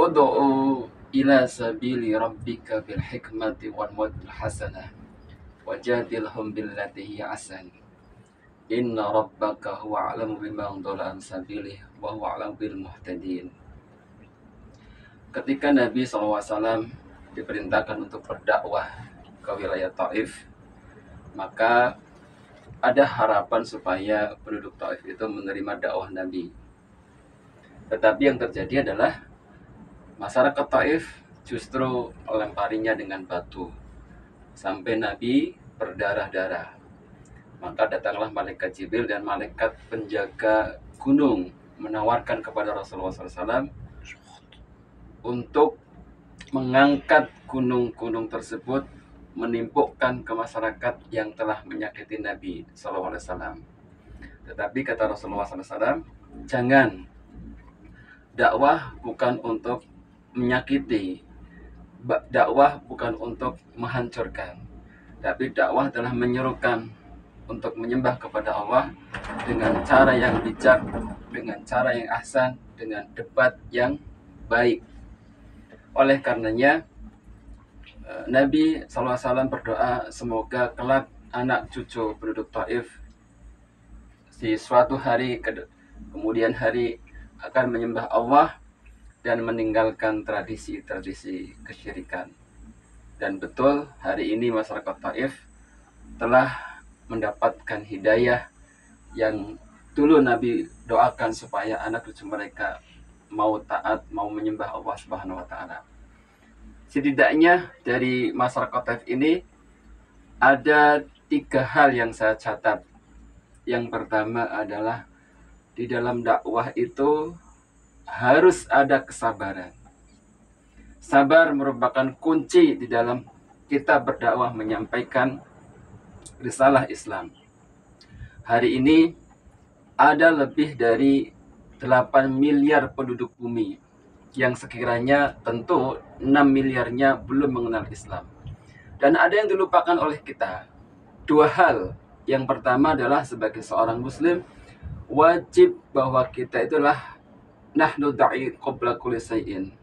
Ud'u ila sabili rabbika bil hikmati wal mau'izati hasanah wajadilhum billati hiya ahsan. Inna rabbaka huwa a'lamu biman dhalla an sabilihi wa huwa a'lamu bil muhtadin. Ketika Nabi SAW diperintahkan untuk berdakwah ke wilayah Taif, maka ada harapan supaya penduduk Taif itu menerima dakwah Nabi. Tetapi yang terjadi adalah masyarakat Taif justru melemparinya dengan batu sampai Nabi berdarah-darah. Maka datanglah malaikat Jibril dan malaikat penjaga gunung menawarkan kepada Rasulullah SAW untuk mengangkat gunung-gunung tersebut, menimpukkan ke masyarakat yang telah menyakiti Nabi SAW. Tetapi kata Rasulullah SAW, jangan, dakwah bukan untuk menyakiti, dakwah bukan untuk menghancurkan, tapi dakwah adalah menyerukan untuk menyembah kepada Allah dengan cara yang bijak, dengan cara yang ahsan, dengan debat yang baik. Oleh karenanya Nabi SAW berdoa semoga kelak anak cucu penduduk Taif di suatu hari kemudian hari akan menyembah Allah dan meninggalkan tradisi-tradisi kesyirikan. Dan betul hari ini masyarakat Taif telah mendapatkan hidayah yang dulu Nabi doakan supaya anak cucu mereka mau taat, mau menyembah Allah Subhanahu wa taala. Setidaknya dari masyarakat Taif ini ada 3 hal yang saya catat. Yang pertama adalah di dalam dakwah itu harus ada kesabaran. Sabar merupakan kunci di dalam kita berdakwah menyampaikan risalah Islam. Hari ini ada lebih dari 8 miliar penduduk bumi yang sekiranya tentu 6 miliarnya belum mengenal Islam. Dan ada yang dilupakan oleh kita. 2 hal. Yang pertama adalah sebagai seorang muslim wajib bahwa kita itulah nahnu da'i qabla kulli syai'in.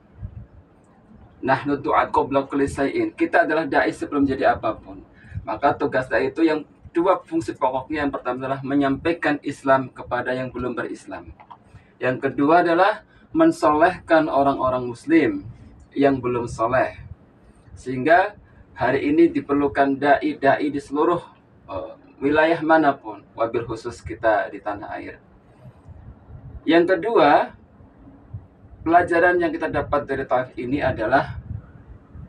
Nahnu du'at qabla kulli syai'in. Kita adalah dai sebelum jadi apapun. Maka tugas dai itu yang 2 fungsi pokoknya. Yang pertama adalah menyampaikan Islam kepada yang belum berislam. Yang kedua adalah mensolehkan orang-orang muslim yang belum soleh. Sehingga hari ini diperlukan dai-dai di seluruh wilayah manapun, wabil khusus kita di tanah air. Yang kedua, pelajaran yang kita dapat dari Taif ini adalah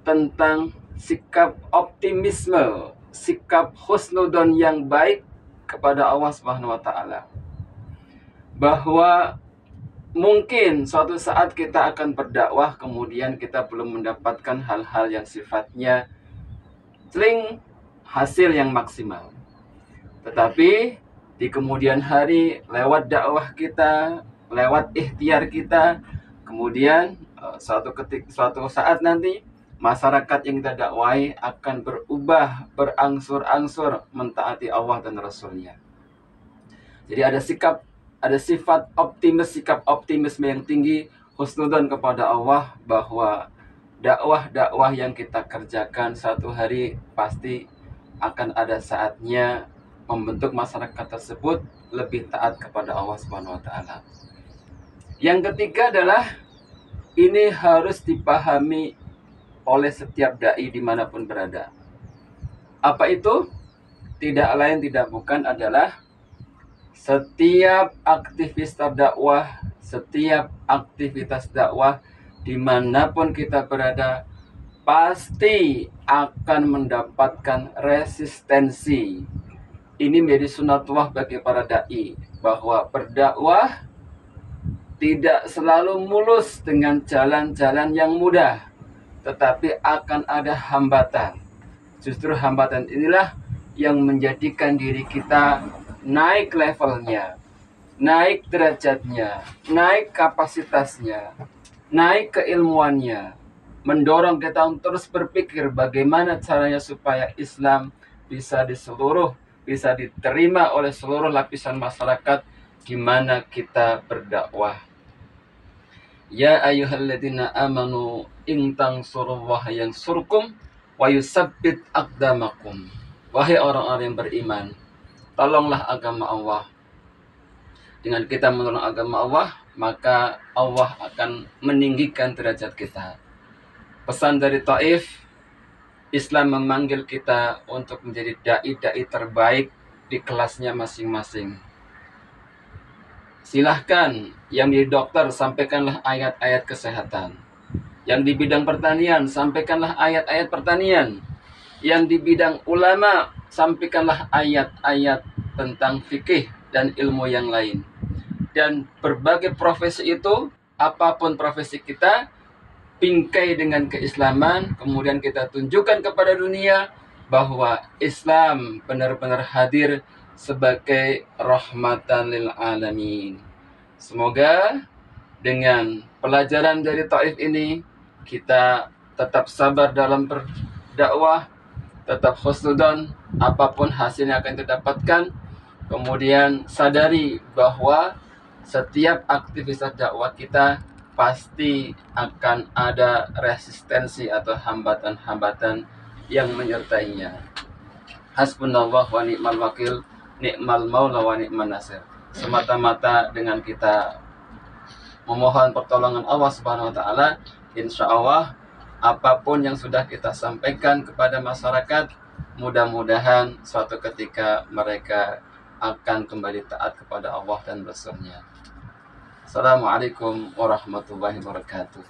tentang sikap optimisme, sikap husnudon yang baik kepada Allah Subhanahu wa taala. Bahwa mungkin suatu saat kita akan berdakwah kemudian kita belum mendapatkan hal-hal yang sifatnya hasil yang maksimal. Tetapi di kemudian hari lewat dakwah kita, lewat ikhtiar kita, kemudian suatu saat nanti masyarakat yang kita dakwai akan berubah, berangsur-angsur mentaati Allah dan Rasulnya. Jadi ada sifat sikap optimisme yang tinggi, husnudzon kepada Allah bahwa dakwah yang kita kerjakan satu hari pasti akan ada saatnya membentuk masyarakat tersebut lebih taat kepada Allah Subhanahu wa taala. Yang ketiga adalah ini harus dipahami oleh setiap dai dimanapun berada. Apa itu? Tidak lain tidak bukan adalah setiap aktivitas dakwah dimanapun kita berada pasti akan mendapatkan resistensi. Ini menjadi sunatullah bagi para dai bahwa berdakwah tidak selalu mulus dengan jalan-jalan yang mudah, tetapi akan ada hambatan. Justru hambatan inilah yang menjadikan diri kita naik levelnya, naik derajatnya, naik kapasitasnya, naik keilmuannya, mendorong kita untuk terus berpikir bagaimana caranya supaya Islam bisa diterima oleh seluruh lapisan masyarakat di mana kita berdakwah. Ya ayyuhalladzina amanu in tansurullaha yansurkum wa yusabbit aqdamakum. Wahai orang-orang yang beriman, tolonglah agama Allah. Dengan kita menolong agama Allah, maka Allah akan meninggikan derajat kita. Pesan dari Taif, Islam memanggil kita untuk menjadi dai-dai terbaik di kelasnya masing-masing. Silahkan yang di dokter, sampaikanlah ayat-ayat kesehatan. Yang di bidang pertanian, sampaikanlah ayat-ayat pertanian. Yang di bidang ulama, sampaikanlah ayat-ayat tentang fikih dan ilmu yang lain. Dan berbagai profesi itu, apapun profesi kita, bingkai dengan keislaman, kemudian kita tunjukkan kepada dunia bahwa Islam benar-benar hadir sebagai rahmatan lil alamin. Semoga dengan pelajaran dari Taif ini, kita tetap sabar dalam berdakwah, tetap husnudzon apapun hasil yang akan kita dapatkan. Kemudian sadari bahwa setiap aktivitas dakwah kita pasti akan ada resistensi atau hambatan-hambatan yang menyertainya. Hasbunallah wa ni'mal wakil, ni'mal maula wa ni'man nasir. Semata-mata dengan kita memohon pertolongan Allah Subhanahu wa taala, insya Allah apapun yang sudah kita sampaikan kepada masyarakat, mudah-mudahan suatu ketika mereka akan kembali taat kepada Allah dan Rasul-Nya. Assalamualaikum warahmatullahi wabarakatuh.